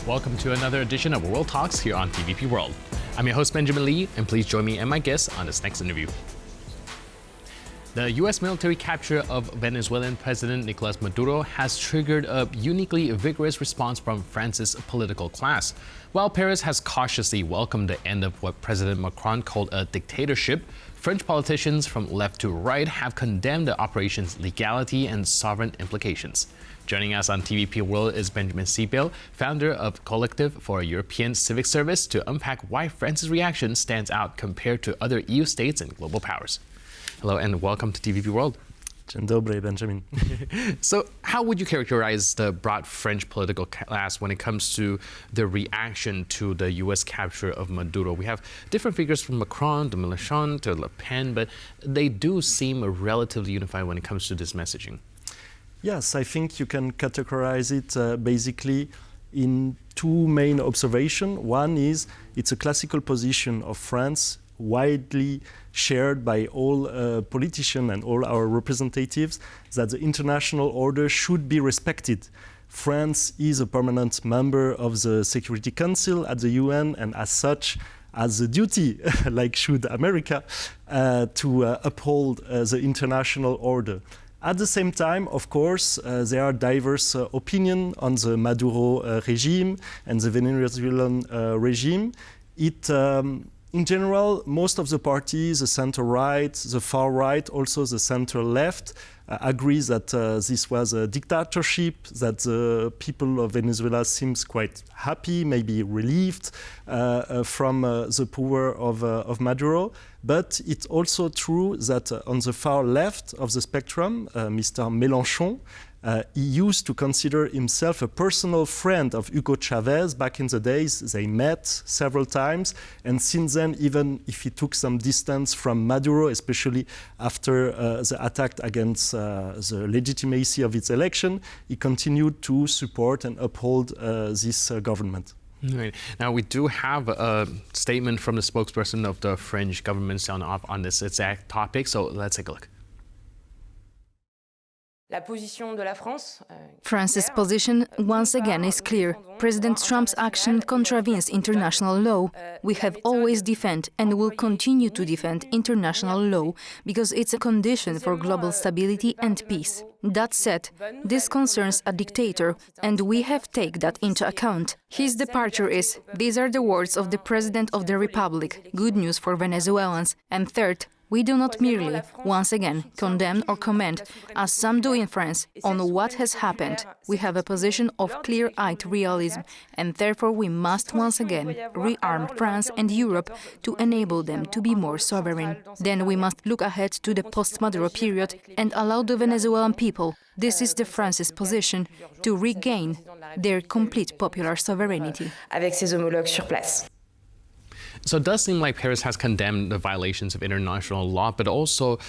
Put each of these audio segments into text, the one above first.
Welcome to another edition of World Talks here on TVP World. I'm your host, Benjamin Lee, and please join me and my guests on this next interview. The U.S. military capture of Venezuelan President Nicolás Maduro has triggered a uniquely vigorous response from France's political class. While Paris has cautiously welcomed the end of what President Macron called a dictatorship, French politicians from left to right have condemned the operation's legality and sovereign implications. Joining us on TVP World is Benjamin Sibille, founder of Collective for European Civic Service, to unpack why France's reaction stands out compared to other EU states and global powers. Hello and welcome to TVP World. Dzień dobry, Benjamin. So how would you characterize the broad French political class when it comes to the reaction to the U.S. capture of Maduro? We have different figures from Macron to Mélenchon to Le Pen, but they do seem relatively unified when it comes to this messaging. Yes, I think you can categorize it basically in two main observations. One is it's a classical position of France, widely shared by all politicians and all our representatives, that the international order should be respected. France is a permanent member of the Security Council at the UN, and as such has the duty, like should America, to uphold the international order. At the same time, of course, there are diverse opinions on the Maduro regime and the Venezuelan regime. In general, most of the parties, the center-right, the far-right, also the center-left, agree that this was a dictatorship, that the people of Venezuela seems quite happy, maybe relieved from the power of Maduro. But it's also true that on the far left of the spectrum, Mr. Mélenchon, he used to consider himself a personal friend of Hugo Chavez. Back in the days, they met several times. And since then, even if he took some distance from Maduro, especially after the attack against the legitimacy of its election, he continued to support and uphold this government. Right. Now, we do have a statement from the spokesperson of the French government sound off on this exact topic, so let's take a look. France's position, once again, is clear. President Trump's action contravenes international law. We have always defended and will continue to defend international law because it's a condition for global stability and peace. That said, this concerns a dictator, and we have taken that into account. His departure is, these are the words of the President of the Republic, good news for Venezuelans. And third, we do not merely, once again, condemn or comment, as some do in France, on what has happened. We have a position of clear-eyed realism, and therefore we must once again rearm France and Europe to enable them to be more sovereign. Then we must look ahead to the post-Maduro period and allow the Venezuelan people, this is the France's position, to regain their complete popular sovereignty. So it does seem like Paris has condemned the violations of international law, but also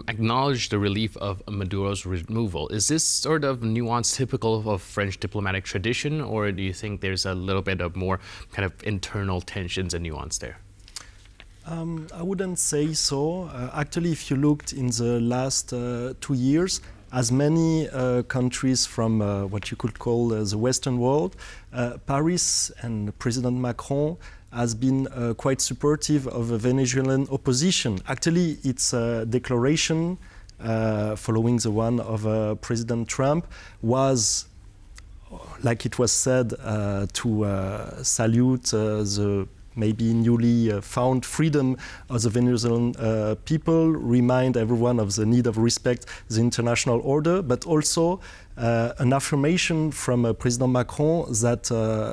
acknowledged the relief of Maduro's removal. Is this sort of nuance typical of French diplomatic tradition, or do you think there's a little bit of more kind of internal tensions and nuance there? I wouldn't say so. Actually, if you looked in the last 2 years, as many countries from what you could call the Western world, Paris and President Macron has been quite supportive of the Venezuelan opposition. Actually, its declaration following the one of President Trump was, like it was said, to salute the maybe newly found freedom of the Venezuelan people, remind everyone of the need of respect the international order, but also an affirmation from President Macron that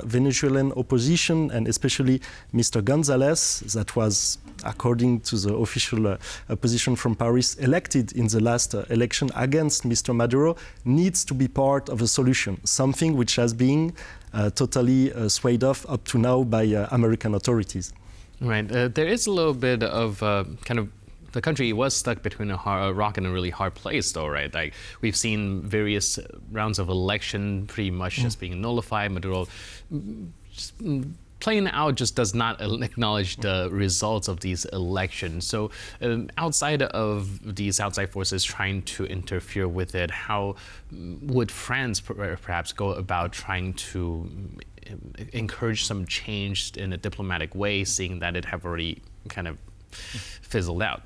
Venezuelan opposition, and especially Mr. González, that was, according to the official position from Paris, elected in the last election against Mr. Maduro, needs to be part of a solution, something which has been totally swayed off up to now by American authorities. Right. There is a little bit of kind of the country was stuck between a rock and a really hard place, though, right? Like we've seen various rounds of election pretty much just being nullified. Maduro just plain out just does not acknowledge the results of these elections. So outside of these outside forces trying to interfere with it, how would France perhaps go about trying to encourage some change in a diplomatic way, seeing that it have already kind of fizzled out?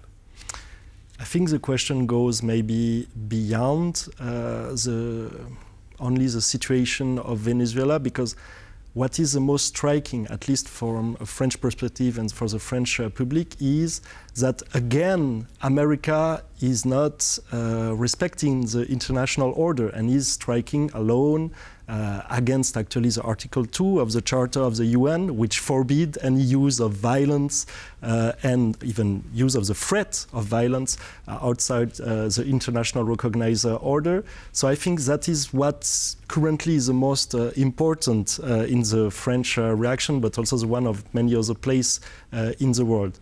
I think the question goes maybe beyond only the situation of Venezuela, because what is the most striking, at least from a French perspective and for the French public, is that again America is not respecting the international order and is striking alone against actually the Article 2 of the Charter of the UN, which forbid any use of violence and even use of the threat of violence outside the international recognized order. So I think that is what currently is the most important in the French reaction, but also the one of many other places in the world.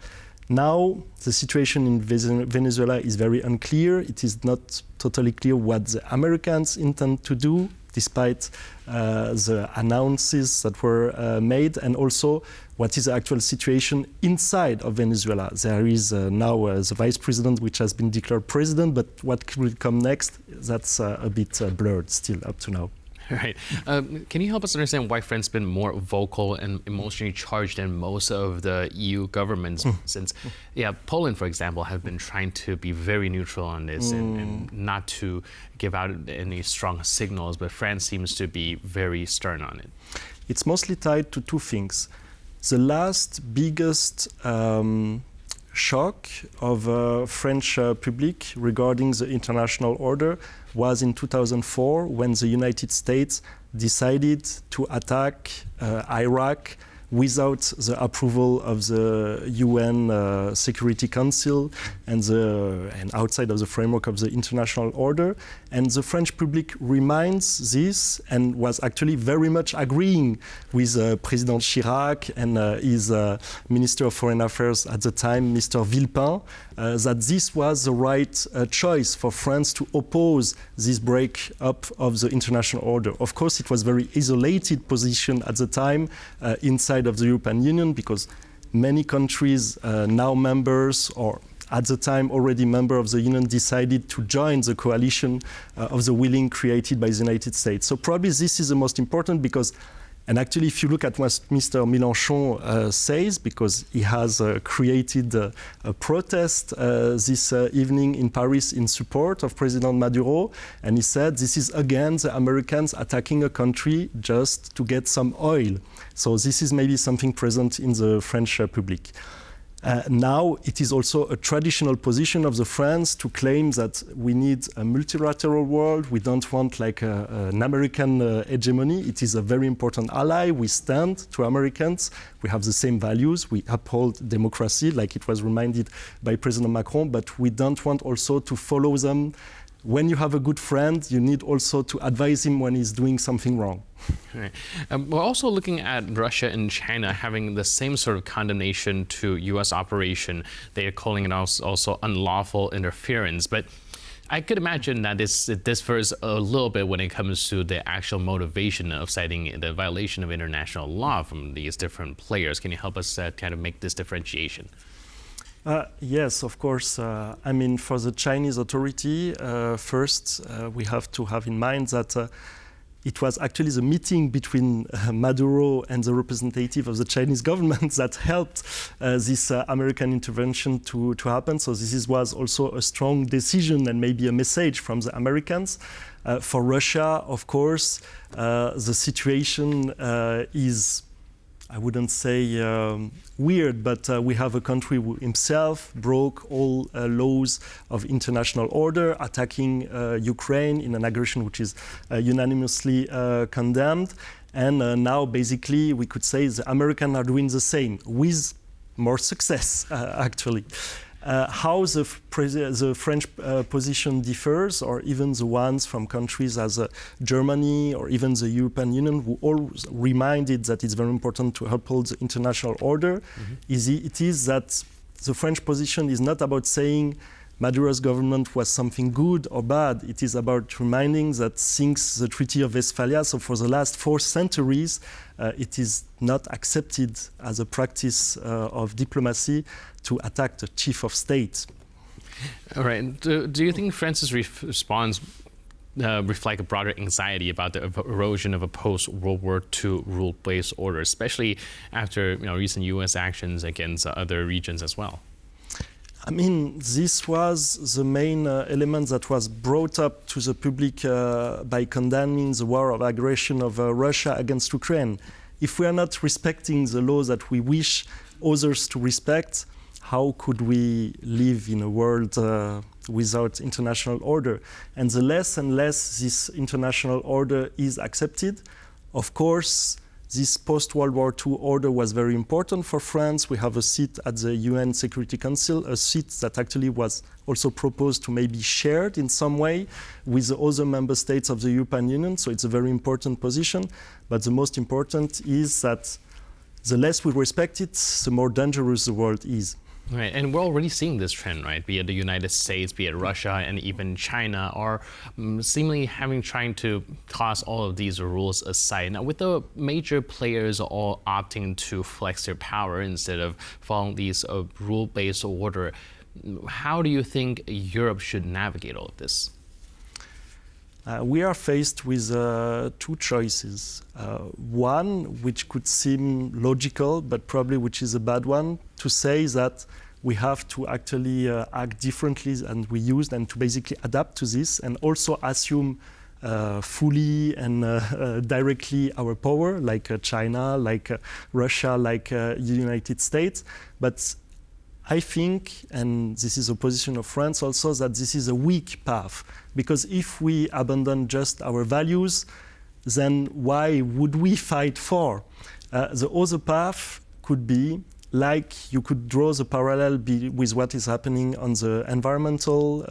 Now, the situation in Venezuela is very unclear. It is not totally clear what the Americans intend to do, despite the announces that were made, and also what is the actual situation inside of Venezuela. There is now the vice president, which has been declared president, but what will come next, that's a bit blurred still up to now. Right. Can you help us understand why France has been more vocal and emotionally charged than most of the EU governments? Since, Poland, for example, have been trying to be very neutral on this and not to give out any strong signals, but France seems to be very stern on it. It's mostly tied to two things. The last biggest shock of French public regarding the international order was in 2004, when the United States decided to attack Iraq without the approval of the UN Security Council and outside of the framework of the international order. And the French public reminds this and was actually very much agreeing with President Chirac and his Minister of Foreign Affairs at the time, Mr. Villepin, that this was the right choice for France to oppose this break up of the international order. Of course, it was a very isolated position at the time inside of the European Union, because many countries now members or at the time already member of the Union decided to join the coalition of the willing created by the United States. So probably this is the most important, because, and actually if you look at what Mr. Mélenchon says, because he has created a protest this evening in Paris in support of President Maduro, and he said this is again the Americans attacking a country just to get some oil. So this is maybe something present in the French public. Now it is also a traditional position of the France to claim that we need a multilateral world. We don't want like an American hegemony. It is a very important ally. We stand to Americans. We have the same values. We uphold democracy, like it was reminded by President Macron, but we don't want also to follow them. When you have a good friend, you need also to advise him when he's doing something wrong. Right. We're also looking at Russia and China having the same sort of condemnation to U.S. operation. They are calling it also unlawful interference. But I could imagine that it differs a little bit when it comes to the actual motivation of citing the violation of international law from these different players. Can you help us kind of make this differentiation? Yes, of course. I mean, for the Chinese authority, first, we have to have in mind that it was actually the meeting between Maduro and the representative of the Chinese government that helped this American intervention to happen. So this was also a strong decision and maybe a message from the Americans. For Russia, of course, the situation is, I wouldn't say weird, but we have a country who himself broke all laws of international order, attacking Ukraine in an aggression which is unanimously condemned. And now basically we could say the Americans are doing the same with more success, actually. How the French position differs, or even the ones from countries as Germany or even the European Union, who all reminded that it's very important to uphold the international order, it is that the French position is not about saying Maduro's government was something good or bad. It is about reminding that since the Treaty of Westphalia, so for the last 4 centuries, it is not accepted as a practice of diplomacy to attack the chief of state. All right. Do you think France's response reflect a broader anxiety about the erosion of a post-World War II rule-based order, especially after recent U.S. actions against other regions as well? I mean, this was the main element that was brought up to the public by condemning the war of aggression of Russia against Ukraine. If we are not respecting the laws that we wish others to respect, how could we live in a world without international order? And the less and less this international order is accepted, of course, this post-World War II order was very important for France. We have a seat at the UN Security Council, a seat that actually was also proposed to maybe shared in some way with the other member states of the European Union. So it's a very important position. But the most important is that the less we respect it, the more dangerous the world is. Right, and we're already seeing this trend, right? Be it the United States, be it Russia, and even China are seemingly trying to toss all of these rules aside. Now, with the major players all opting to flex their power instead of following these rule-based order, how do you think Europe should navigate all of this? We are faced with two choices. One, which could seem logical, but probably which is a bad one, to say that we have to actually act differently than we used and to basically adapt to this and also assume fully and directly our power, like China, like Russia, like the United States. But I think, and this is a position of France also, that this is a weak path. Because if we abandon just our values, then why would we fight for? The other path could be, like you could draw the parallel with what is happening on the environmental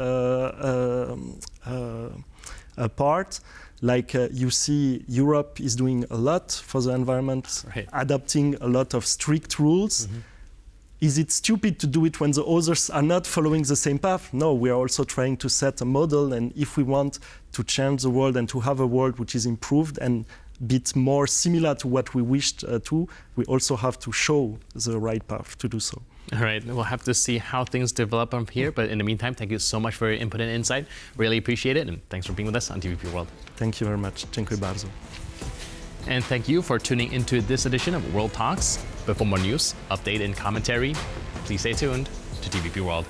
part. Like you see, Europe is doing a lot for the environment, right, adopting a lot of strict rules. Mm-hmm. Is it stupid to do it when the others are not following the same path? No, we are also trying to set a model, and if we want to change the world and to have a world which is improved and a bit more similar to what we wished to, we also have to show the right path to do so. All right, we'll have to see how things develop from here, but in the meantime, thank you so much for your input and insight. Really appreciate it, and thanks for being with us on TVP World. Thank you very much. Dziękuję bardzo. And thank you for tuning into this edition of World Talks. But for more news, update, and commentary, please stay tuned to TVP World.